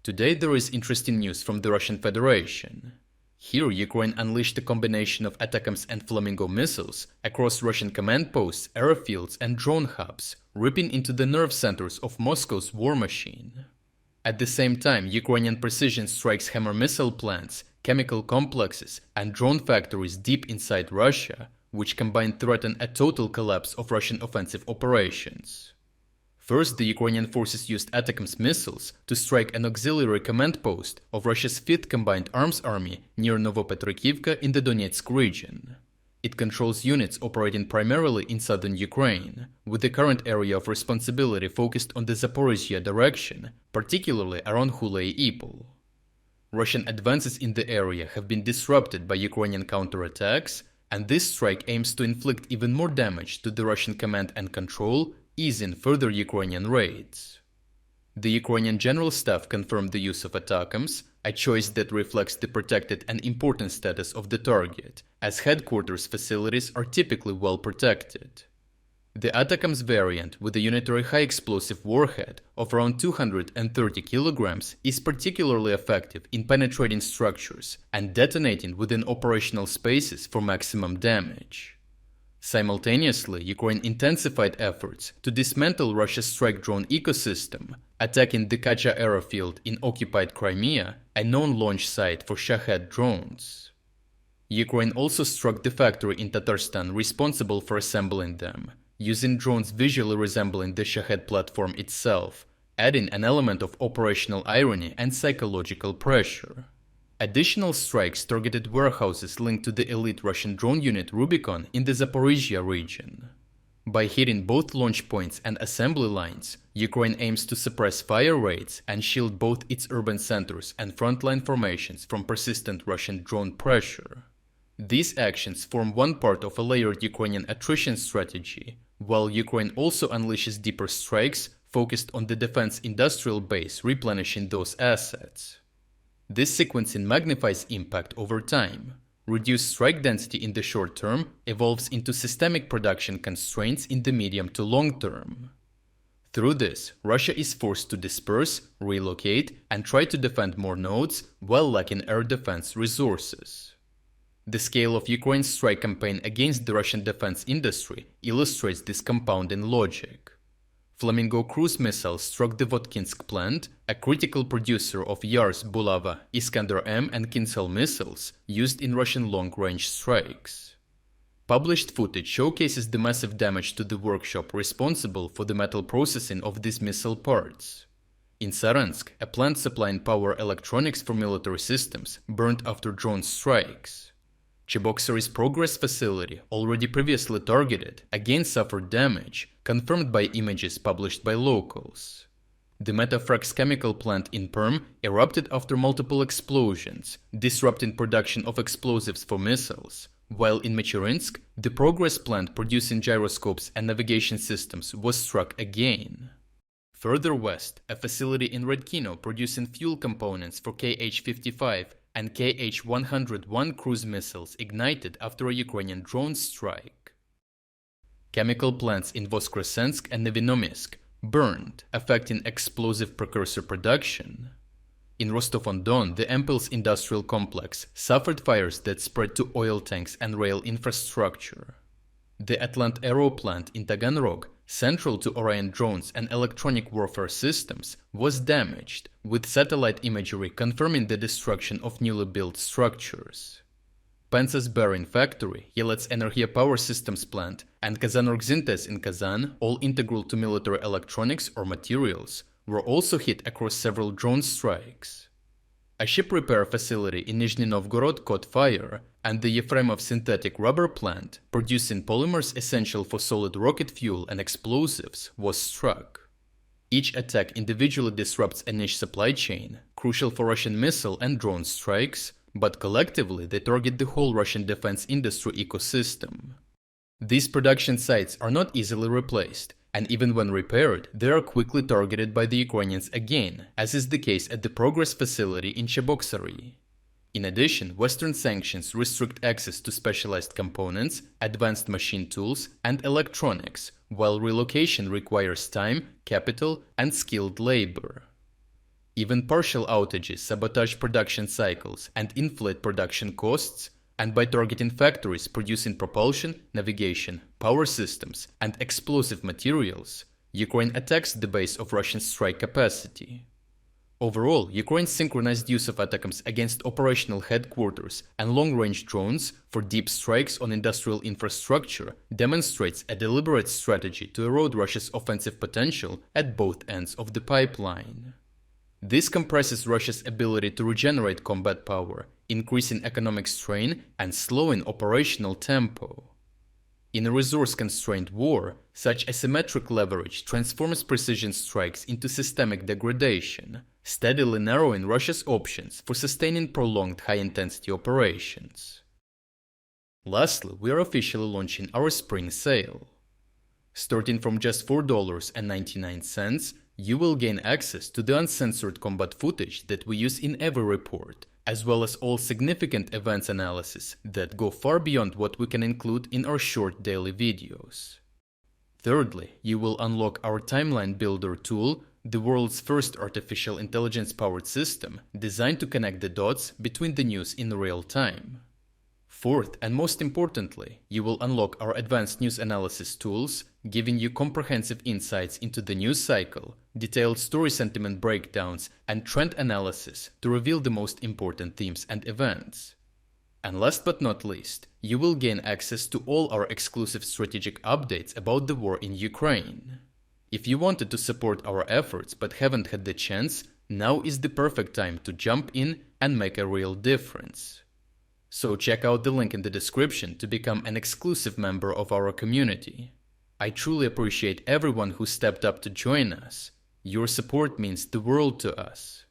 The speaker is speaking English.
Today there is interesting news from the Russian Federation. Here Ukraine unleashed a combination of Atacms and Flamingo missiles across Russian command posts, airfields and drone hubs, ripping into the nerve centers of Moscow's war machine. At the same time, Ukrainian precision strikes hammer missile plants, chemical complexes and drone factories deep inside Russia, which combined threaten a total collapse of Russian offensive operations. First, the Ukrainian forces used Atacms missiles to strike an auxiliary command post of Russia's 5th Combined Arms Army near Novopetrykivka in the Donetsk region. It controls units operating primarily in southern Ukraine, with the current area of responsibility focused on the Zaporizhia direction, particularly around Huliaipole. Russian advances in the area have been disrupted by Ukrainian counterattacks, and this strike aims to inflict even more damage to the Russian command and control, easing further Ukrainian raids. The Ukrainian General Staff confirmed the use of Atacms, a choice that reflects the protected and important status of the target, as headquarters facilities are typically well protected. The Atacms variant with a unitary high-explosive warhead of around 230 kilograms is particularly effective in penetrating structures and detonating within operational spaces for maximum damage. Simultaneously, Ukraine intensified efforts to dismantle Russia's strike drone ecosystem, attacking the Kacha airfield in occupied Crimea, a known launch site for Shahed drones. Ukraine also struck the factory in Tatarstan responsible for assembling them, using drones visually resembling the Shahed platform itself, adding an element of operational irony and psychological pressure. Additional strikes targeted warehouses linked to the elite Russian drone unit Rubicon in the Zaporizhia region. By hitting both launch points and assembly lines, Ukraine aims to suppress fire rates and shield both its urban centers and frontline formations from persistent Russian drone pressure. These actions form one part of a layered Ukrainian attrition strategy, while Ukraine also unleashes deeper strikes focused on the defense industrial base, replenishing those assets. This sequencing magnifies impact over time. Reduced strike density in the short term evolves into systemic production constraints in the medium to long term. Through this, Russia is forced to disperse, relocate, and try to defend more nodes while lacking air defense resources. The scale of Ukraine's strike campaign against the Russian defense industry illustrates this compounding logic. Flamingo cruise missiles struck the Votkinsk plant, a critical producer of Yars, Bulava, Iskander-M and Kinsel missiles used in Russian long-range strikes. Published footage showcases the massive damage to the workshop responsible for the metal processing of these missile parts. In Saransk, a plant supplying power electronics for military systems burned after drone strikes. Cheboksar's Progress facility, already previously targeted, again suffered damage, confirmed by images published by locals. The Metafrax chemical plant in Perm erupted after multiple explosions, disrupting production of explosives for missiles, while in Mechirinsk, the Progress plant producing gyroscopes and navigation systems was struck again. Further west, a facility in Redkino producing fuel components for Kh-55 and Kh-101 cruise missiles ignited after a Ukrainian drone strike. Chemical plants in Voskresensk and Nevinomysk burned, affecting explosive precursor production. In Rostov-on-Don, the Empels industrial complex suffered fires that spread to oil tanks and rail infrastructure. The Atlant Aero plant in Taganrog, central to Orion drones and electronic warfare systems, was damaged, with satellite imagery confirming the destruction of newly built structures. Pensa's Bearing Factory, Yelets Energia Power Systems plant, and Kazanorgzintes in Kazan, all integral to military electronics or materials, were also hit across several drone strikes. A ship repair facility in Nizhny Novgorod caught fire, and the Yefremov synthetic rubber plant, producing polymers essential for solid rocket fuel and explosives, was struck. Each attack individually disrupts a niche supply chain, crucial for Russian missile and drone strikes, but collectively they target the whole Russian defense industry ecosystem. These production sites are not easily replaced, and even when repaired, they are quickly targeted by the Ukrainians again, as is the case at the Progress facility in Cheboksary. In addition, Western sanctions restrict access to specialized components, advanced machine tools, and electronics, while relocation requires time, capital, and skilled labor. Even partial outages sabotage production cycles and inflate production costs, and by targeting factories producing propulsion, navigation, power systems, and explosive materials, Ukraine attacks the base of Russian strike capacity. Overall, Ukraine's synchronized use of Atacms against operational headquarters and long-range drones for deep strikes on industrial infrastructure demonstrates a deliberate strategy to erode Russia's offensive potential at both ends of the pipeline. This compresses Russia's ability to regenerate combat power, increasing economic strain and slowing operational tempo. In a resource-constrained war, such asymmetric leverage transforms precision strikes into systemic degradation, steadily narrowing Russia's options for sustaining prolonged high-intensity operations. Lastly, we are officially launching our spring sale. Starting from just $4.99, you will gain access to the uncensored combat footage that we use in every report, as well as all significant events analysis that go far beyond what we can include in our short daily videos. Thirdly, you will unlock our Timeline Builder tool, the world's first artificial intelligence-powered system designed to connect the dots between the news in real time. Fourth, and most importantly, you will unlock our advanced news analysis tools, giving you comprehensive insights into the news cycle, detailed story sentiment breakdowns, and trend analysis to reveal the most important themes and events. And last but not least, you will gain access to all our exclusive strategic updates about the war in Ukraine. If you wanted to support our efforts but haven't had the chance, now is the perfect time to jump in and make a real difference. So check out the link in the description to become an exclusive member of our community. I truly appreciate everyone who stepped up to join us. Your support means the world to us.